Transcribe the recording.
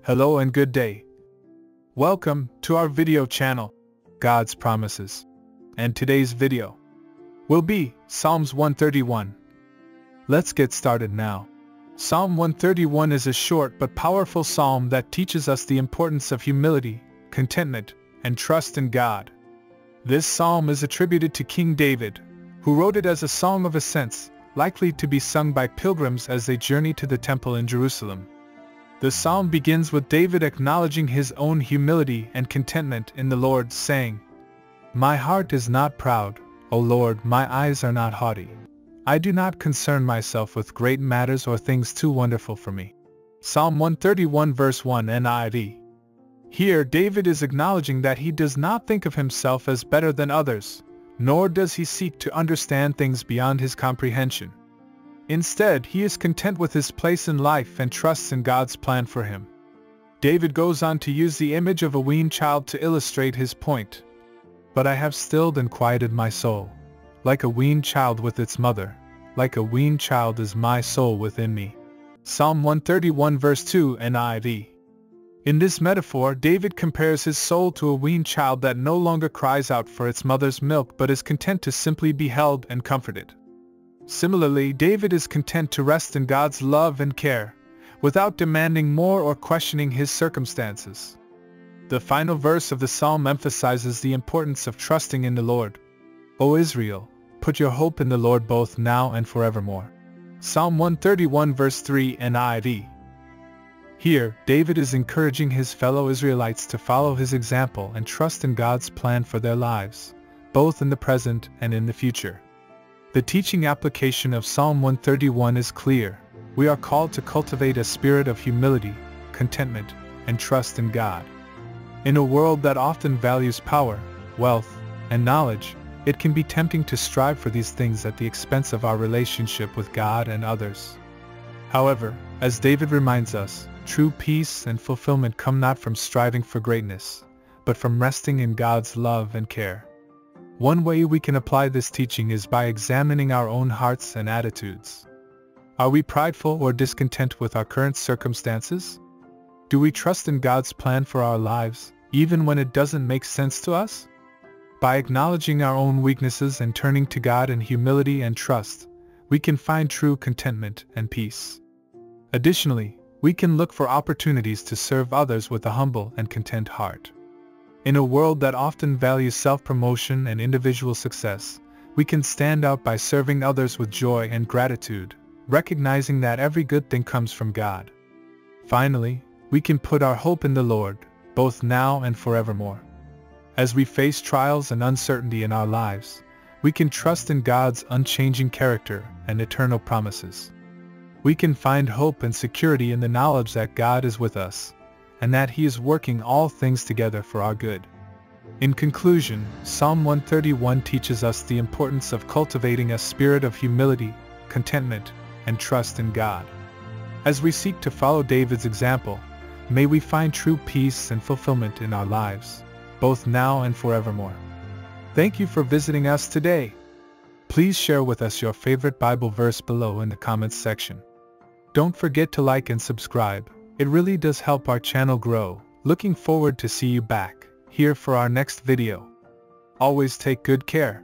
Hello and good day. Welcome to our video channel, God's Promises. And today's video will be Psalms 131. Let's get started now. Psalm 131 is a short but powerful psalm that teaches us the importance of humility, contentment, and trust in God. This psalm is attributed to King David, who wrote it as a song of ascents, likely to be sung by pilgrims as they journey to the temple in Jerusalem. The psalm begins with David acknowledging his own humility and contentment in the Lord, saying, "My heart is not proud, O Lord, my eyes are not haughty. I do not concern myself with great matters or things too wonderful for me." Psalm 131 verse 1 NIV. Here David is acknowledging that he does not think of himself as better than others, nor does he seek to understand things beyond his comprehension. Instead, he is content with his place in life and trusts in God's plan for him. David goes on to use the image of a weaned child to illustrate his point. "But I have stilled and quieted my soul, like a weaned child with its mother, like a weaned child is my soul within me." Psalm 131 verse 2 NIV. In this metaphor, David compares his soul to a weaned child that no longer cries out for its mother's milk but is content to simply be held and comforted. Similarly, David is content to rest in God's love and care, without demanding more or questioning his circumstances. The final verse of the psalm emphasizes the importance of trusting in the Lord. "O Israel, put your hope in the Lord both now and forevermore." Psalm 131 verse 3 NIV. Here, David is encouraging his fellow Israelites to follow his example and trust in God's plan for their lives, both in the present and in the future. The teaching application of Psalm 131 is clear. We are called to cultivate a spirit of humility, contentment, and trust in God. In a world that often values power, wealth, and knowledge, it can be tempting to strive for these things at the expense of our relationship with God and others. However, as David reminds us, true peace and fulfillment come not from striving for greatness, but from resting in God's love and care. One way we can apply this teaching is by examining our own hearts and attitudes. Are we prideful or discontent with our current circumstances? Do we trust in God's plan for our lives, even when it doesn't make sense to us? By acknowledging our own weaknesses and turning to God in humility and trust, we can find true contentment and peace. Additionally, we can look for opportunities to serve others with a humble and content heart. In a world that often values self-promotion and individual success, we can stand out by serving others with joy and gratitude, recognizing that every good thing comes from God. Finally, we can put our hope in the Lord, both now and forevermore. As we face trials and uncertainty in our lives, we can trust in God's unchanging character and eternal promises. We can find hope and security in the knowledge that God is with us, and that He is working all things together for our good. In conclusion, Psalm 131 teaches us the importance of cultivating a spirit of humility, contentment, and trust in God. As we seek to follow David's example, may we find true peace and fulfillment in our lives, both now and forevermore. Thank you for visiting us today. Please share with us your favorite Bible verse below in the comments section. Don't forget to like and subscribe. It really does help our channel grow. Looking forward to see you back here for our next video. Always take good care.